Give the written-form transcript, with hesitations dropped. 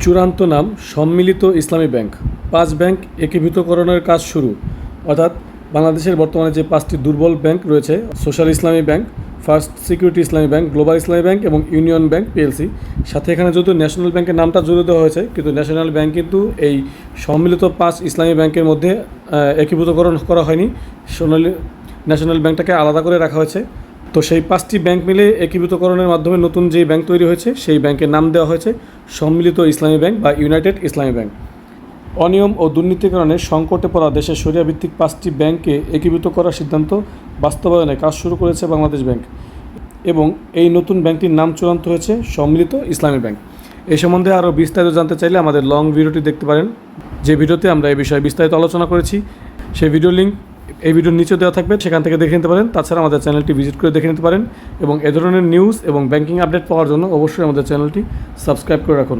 চূড়ান্ত নাম সম্মিলিত ইসলামী ব্যাংক। ৫ ব্যাংক একীভূতকরণের কাজ শুরু। অর্থাৎ বাংলাদেশের বর্তমানে যে ৫টি দুর্বল ব্যাংক রয়েছে, সোশ্যাল ইসলামী ব্যাংক, ফার্স্ট সিকিউরিটি ইসলামী ব্যাংক, গ্লোবাল ইসলামী ব্যাংক এবং ইউনিয়ন ব্যাংক পিএলসি, সাথে এখানে যদিও ন্যাশনাল ব্যাংকের নামটা জুড়ে দেওয়া হয়েছে, কিন্তু ন্যাশনাল ব্যাংক কিন্তু এই সম্মিলিত ৫ ইসলামী ব্যাংকের মধ্যে একীভূতকরণ করা হয়নি। সোনালী ন্যাশনাল ব্যাংকটাকে আলাদা করে রাখা হয়েছে। তো সেই ৫টি ব্যাংক মিলে একীভূতকরণের মাধ্যমে নতুন যে ব্যাংক তৈরি হয়েছে, সেই ব্যাংকের নাম দেওয়া হয়েছে সম্মিলিত ইসলামী ব্যাংক বা ইউনাইটেড ইসলামী ব্যাংক। অনিয়ম ও দুর্নীতির কারণে সংকটে পড়া দেশের শরিয়াভিত্তিক ৫টি ব্যাংককে একীভূত করার সিদ্ধান্ত বাস্তবায়নে কাজ শুরু করেছে বাংলাদেশ ব্যাংক, এবং এই নতুন ব্যাংকটির নাম চূড়ান্ত হয়েছে সম্মিলিত ইসলামী ব্যাংক। এই সম্বন্ধে আরও বিস্তারিত জানতে চাইলে আমাদের লং ভিডিওটি দেখতে পারেন, যে ভিডিওতে আমরা এই বিষয়ে বিস্তারিত আলোচনা করেছি। সেই ভিডিও লিঙ্ক এই ভিডিওর নিচে দেওয়া থাকবে, সেখান থেকে দেখে নিতে পারেন। তাছাড়া আমাদের চ্যানেলটি ভিজিট করে দেখে নিতে পারেন, এবং এ ধরনের নিউজ এবং ব্যাংকিং আপডেট পাওয়ার জন্য অবশ্যই আমাদের চ্যানেলটি সাবস্ক্রাইব করে রাখুন।